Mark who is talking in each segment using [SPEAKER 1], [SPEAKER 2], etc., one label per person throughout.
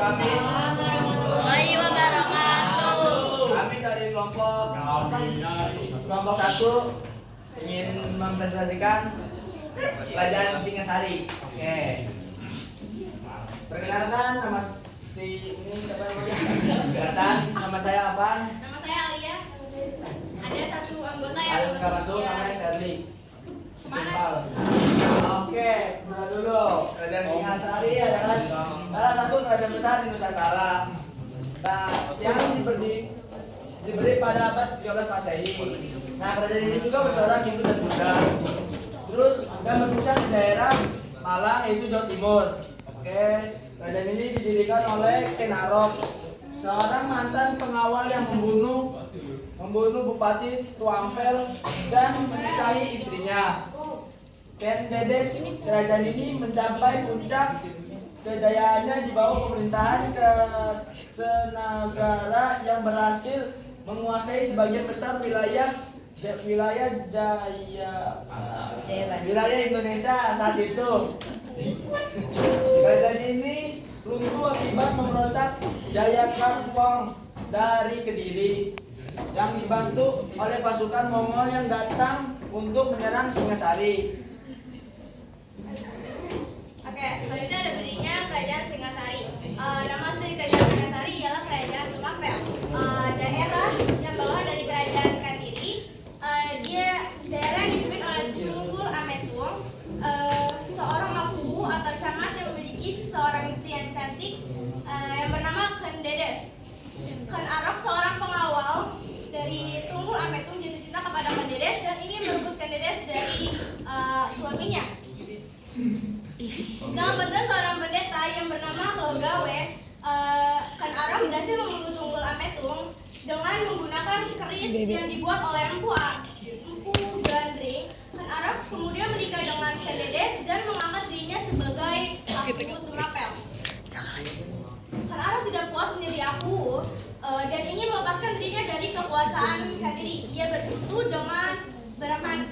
[SPEAKER 1] kami.
[SPEAKER 2] Warahmatullahi wabarakatuh.
[SPEAKER 1] Kami dari kelompok 1 ingin mempresentasikan Kerajaan Singasari. Oke. Perkenalkan nama si ini siapa namanya? Perkenalkan nama saya apa?
[SPEAKER 2] Nama saya Alia. Ada satu anggota yang
[SPEAKER 1] Nggak masuk, namanya Sherly. Simpal. Oke, mulai dulu. Kerajaan Singasari adalah salah satu kerajaan besar di Nusantara. Nah, yang diberi pada abad 13 Masehi. Nah, kerajaan ini juga bercorak Hindu dan Buddha. Terus dan berpusat di daerah Malang, yaitu Jawa Timur. Oke, kerajaan ini didirikan oleh Ken Arok, seorang mantan pengawal yang membunuh Bupati Tuampel dan menikahi istrinya. Ken Dedes. Kerajaan ini mencapai puncak kejayaannya di bawah pemerintahan Kertanegara yang berhasil menguasai sebagian besar wilayah Indonesia saat itu. Kerajaan ini runtuh akibat memberontak Jayakarta dari Kediri yang dibantu oleh pasukan Mongol yang datang untuk menyerang Singasari.
[SPEAKER 2] Oke, selanjutnya ada berdirinya Kerajaan Singasari. Nama asli Kerajaan Singasari ialah Kerajaan Tumapel. Daerah yang bawahan dari Kerajaan Kediri. Dia daerah yang dipimpin oleh Tunggul Ametung, seorang mapuhu atau camat yang memiliki seorang istri yang cantik yang bernama Ken Dedes. Ken Arok, seorang pengawal dari Tunggul Ametung, jatuh cinta kepada Ken Dedes dan ingin merebut Ken Dedes dari suaminya. Dalam bentuk seorang pendeta yang bernama Logawe, Ken Arok berhasil membunuh Tunggul Ametung dengan menggunakan keris yang dibuat oleh Empu Gandring. Ken Arok kemudian menikah dengan Ken Dedes dan mengangkat dirinya sebagai Aku Tumapel. Ken Arok tidak puas menjadi Aku dan ingin melepaskan dirinya dari kekuasaan Kediri. Ia bersekutu dengan Brahman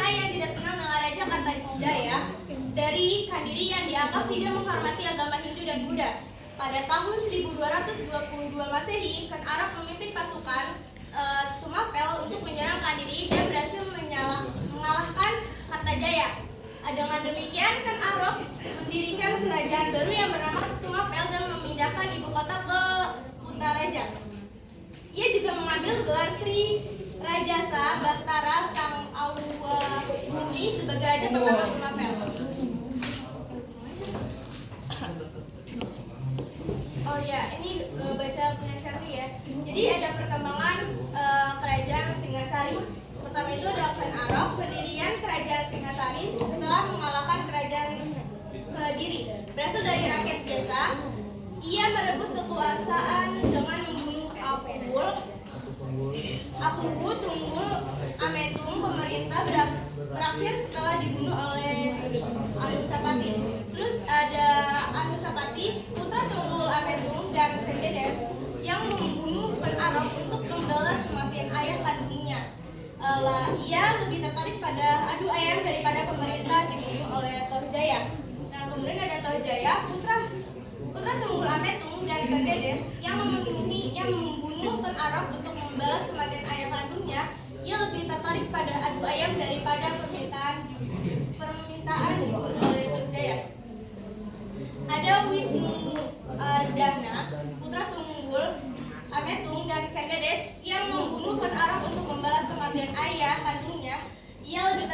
[SPEAKER 2] yang tidak senang dengan Raja Kartajaya dari Kediri yang dianggap tidak menghormati agama Hindu dan Buddha. Pada tahun 1222 Masehi, Ken Arok memimpin pasukan Tumapel untuk menyerang Kediri dan berhasil mengalahkan Kartajaya. Dengan demikian, Ken Arok mendirikan kerajaan baru yang bernama Tumapel dan memindahkan ibu kota ke Utaraja. Ia juga mengambil gelar Sri Rajasa Batara Sang Awa Bumi sebagai raja pertama Tumapel. Oh ya, ini baca punya Sherly ya. Jadi ada perkembangan kerajaan Singasari. Pertama itu adalah Ken Arok, pendirian kerajaan Singasari setelah mengalahkan kerajaan Kediri. Berasal dari rakyat biasa, ia merebut kekuasaan dengan membunuh Apuwu Tunggul Ametung. Pemerintah berakhir setelah dibunuh oleh Anusapati. Terus ada Anusapati, putra Tunggul Ametung dan Ken Dedes yang membunuh Ken Arok untuk membalas kematian ayah kandungnya. Ia lebih tertarik pada adu ayam daripada pemerintah dibunuh oleh Tohjaya. Nah, kemudian ada Tohjaya, putra Tunggul Ametung dan Ken Dedes yang membunuh Ken Arok untuk membalas kematian ayah kandungnya. Ia lebih tertarik pada adu ayam daripada permintaan oleh Tohjaya. Ada Wisnu Ardana, putra Tunggul Ametung dan Ken Dedes yang membunuh Ken Arok untuk membalas kematian ayah kandungnya. Ia lebih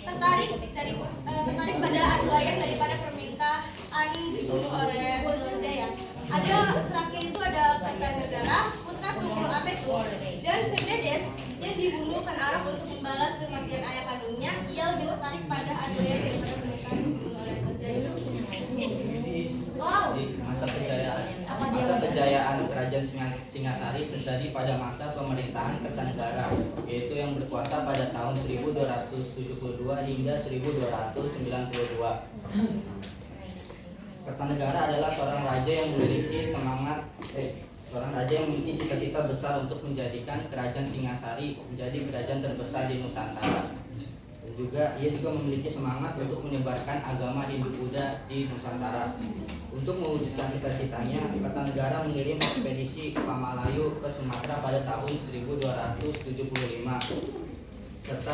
[SPEAKER 2] tertarik pada adu ayam daripada permintaan dibunuh oleh Tohjaya. Ada terakhir itu ada Kertanegara, putra Tunggul Ametung dan Ken Dedes yang dibunuh Ken Arok untuk membalas kematian ayah kandungnya. Ia lebih tertarik pada adu ayam daripada permintaan dibunuh oleh Tohjaya.
[SPEAKER 1] Masa kejayaan Kerajaan Singasari terjadi pada masa pemerintahan Kertanegara, yaitu yang berkuasa pada tahun 1272 hingga 1292. Kertanegara adalah seorang raja yang memiliki cita-cita besar untuk menjadikan Kerajaan Singasari menjadi kerajaan terbesar di Nusantara.
[SPEAKER 3] Ia juga memiliki semangat untuk menyebarkan agama Hindu-Buddha di Nusantara. Untuk mewujudkan cita-citanya, Kertanegara mengirim ekspedisi Pamalayu ke Sumatera pada tahun 1275 serta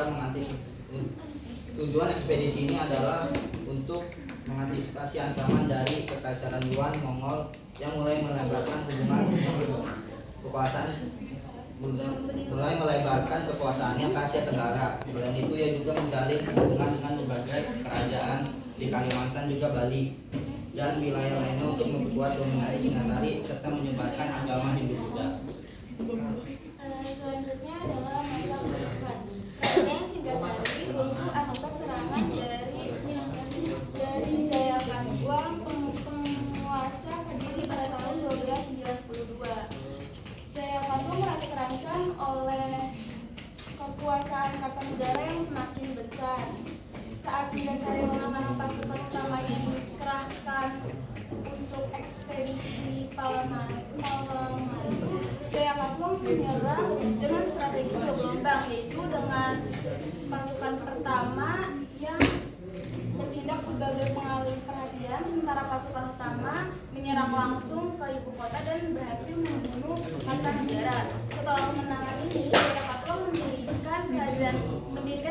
[SPEAKER 3] tujuan ekspedisi ini adalah untuk mengantisipasi ancaman dari Kekaisaran Yuan Mongol yang mulai melebarkan kekuasaannya ke Asia Tenggara. Selain itu, ia juga menjalin hubungan dengan berbagai kerajaan di Kalimantan juga Bali dan wilayah lainnya untuk memperkuat dominasi Singasari serta menyebarkan agama Hindu-Buddha.
[SPEAKER 2] Selanjutnya adalah masa pendudukan. Kerajaan Singasari runtuh akibat serangan dari Jayakatwang, penguasa Kediri pada tahun 1292. Jayakatwang merasa terancam oleh kekuasaan Kertanegara yang semakin besar. Saat Singasari mengamankan pasukan utamanya dikerahkan untuk ekspedisi Pamalayu, Jayakatwang menyerang dengan strategi dua gelombang, yaitu dengan pasukan pertama yang bertindak sebagai pengalih perhatian, sementara pasukan utama menyerang langsung ke ibu kota dan berhasil membunuh Kertanegara. Setelah kemenangan ini, Jayakatwang mendirikan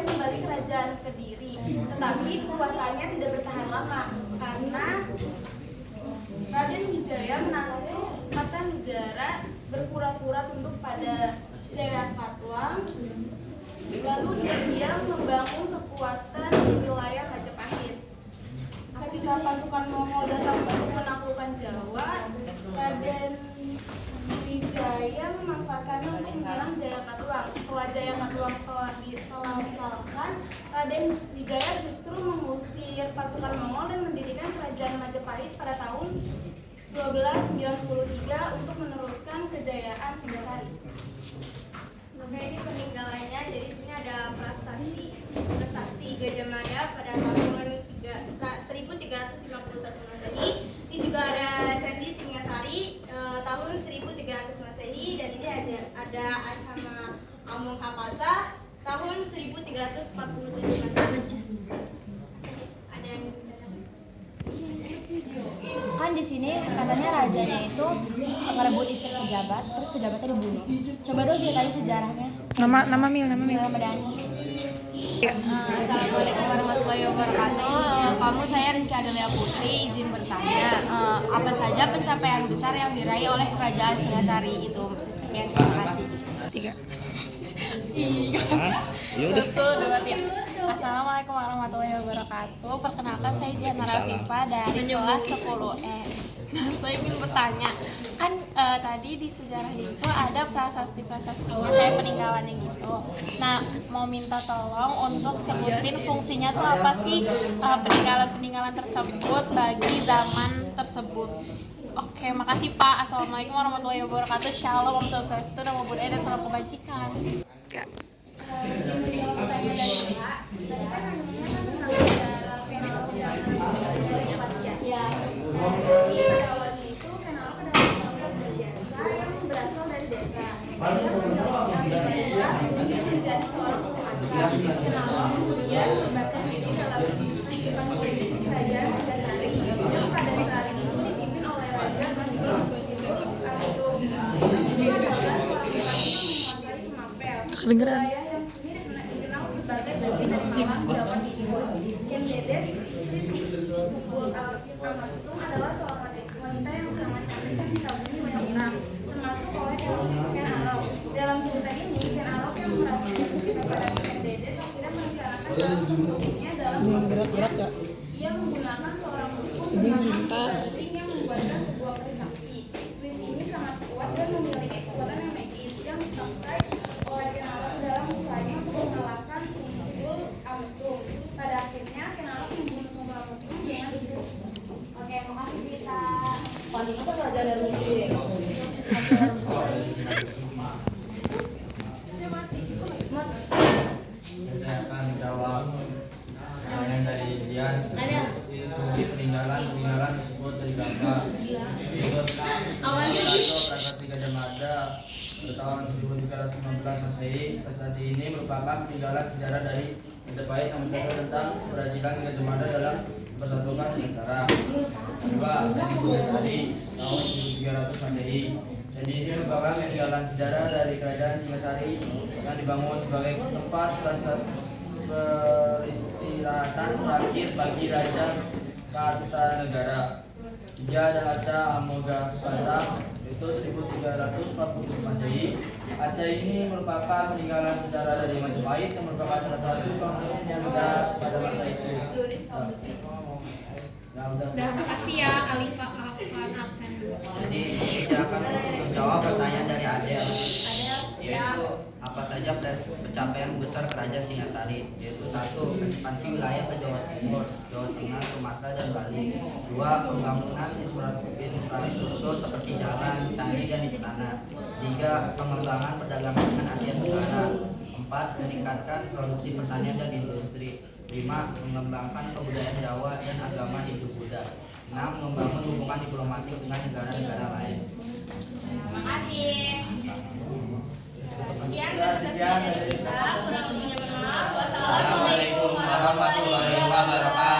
[SPEAKER 2] kembali kerajaan Kediri, tetapi kekuasaannya tidak bertahan lama karena Raden Wijaya menaklukkan Kertanegara berpura-pura tunduk pada Jayakatwang, lalu dia membangun kekuatan di wilayah Majapahit. Ketika pasukan Mongol datang untuk menaklukkan Jawa, Raden Wijaya memanfaatkannya untuk menyerang Jayakatwang. Setelah Jayakatwang telah dikalahkan, Raden Wijaya justru mengusir pasukan Mongol dan mendirikan kerajaan Majapahit pada tahun 1293 untuk meneruskan kejayaan Singasari.
[SPEAKER 4] Oke, ini peninggalannya. Jadi di sini ada prestasi Gajah Mada pada tahun 1351 Masehi. Ini juga ada Sendi Singasari tahun 1300 Masehi, dan ini ada Acama Amung Hapasa tahun 1347 Masehi. Ada yang
[SPEAKER 5] kan di sini katanya rajanya itu ngerebut istri pejabat, terus pejabatnya dibunuh. Coba dong ceritain sejarahnya.
[SPEAKER 6] Nama Mil.
[SPEAKER 5] Ramadhani. Assalamualaikum warahmatullahi wabarakatuh. Kamu saya Rizky Adelia Putri, izin bertanya, apa saja pencapaian besar yang diraih oleh kerajaan Singasari itu? Sekian, terima kasih.
[SPEAKER 6] 3.
[SPEAKER 5] Betul, dengerin. Assalamualaikum warahmatullahi wabarakatuh. Perkenalkan, saya Diana Rafifa dari kelas 10E. Nah, saya ingin bertanya, kan tadi di sejarah itu ada prasasti-prasastinya kayak peninggalannya gitu. Nah, mau minta tolong untuk sebutin fungsinya tuh apa sih peninggalan-peninggalan tersebut bagi zaman tersebut. Oke, makasih Pak. Assalamualaikum warahmatullahi wabarakatuh. Shalom, Om Swastiastu, Namo Buddhaya, dan salam kebajikan.
[SPEAKER 6] Kedengeran.
[SPEAKER 2] adalah seorang wanita yang sangat cantik dan dikagumi banyak orang, termasuk oleh Ken Arok. Dalam cerita ini, Ken Arok yang merasa jatuh cinta pada Ken Dedes akhirnya merencanakan dalam hidupnya dalam ia menggunakan seorang dukun bernama Ring yang membuatkan sebuah keris sakti. Keris ini sangat kuat dan memiliki kekuatan yang magis yang dipakai oleh Ken Arok dalam usahanya untuk mengalahkan Tunggul Ametung. Pada akhirnya Ken Arok membunuh Tunggul Ametung dengan keris. Oke, makasih kita.
[SPEAKER 5] Waduh, apa kerajaan dari itu ya?
[SPEAKER 3] Saya akan jawab pertanyaan dari Jian. Fungsi peninggalan tersebut dari gambar. Menurut prestasi Gajah Mada pada tahun 1315 Masehi, prestasi ini merupakan peninggalan sejarah dari
[SPEAKER 7] Majapahit yang mencatat tentang keberhasilan Gajah Mada dalam mempersatukan Nusantara. Kedua, Candi Singasari tahun 1300 Masehi. Candi ini merupakan peninggalan sejarah dari kerajaan Singasari yang dibangun sebagai tempat peristirahatan terakhir bagi Raja Kartanegara. Tiga ada Arca Amogapasa yaitu 1340 Masehi. Arca ini merupakan peninggalan sejarah dari Majapahit yang merupakan salah satu contoh yang muda pada masa itu.
[SPEAKER 5] Udah, makasih ya Alifa, maafkan absen.
[SPEAKER 3] Jadi saya akan menjawab pertanyaan dari Adel,
[SPEAKER 5] Ya.
[SPEAKER 3] yaitu apa saja pencapaian besar kerajaan Singasari, yaitu 1. Ekspansi wilayah ke Jawa Timur, Jawa Tengah, Sumatera, dan Bali. 2. Pembangunan infrastruktur seperti jalan, candi, dan istana. 3. Pengembangan perdagangan dengan Asia Tenggara. 4. Meningkatkan produksi pertanian dan industri. 5. Mengembangkan kebudayaan Jawa dan agama Hindu-Buddha. 6. Membangun hubungan diplomatik dengan negara-negara lain.
[SPEAKER 4] Terima kasih. Sekian
[SPEAKER 1] Ya,
[SPEAKER 4] presentasi
[SPEAKER 1] sekian
[SPEAKER 4] dari
[SPEAKER 1] dari
[SPEAKER 4] kita. Kurang lebihnya mohon maaf.
[SPEAKER 3] Assalamualaikum warahmatullahi wabarakatuh.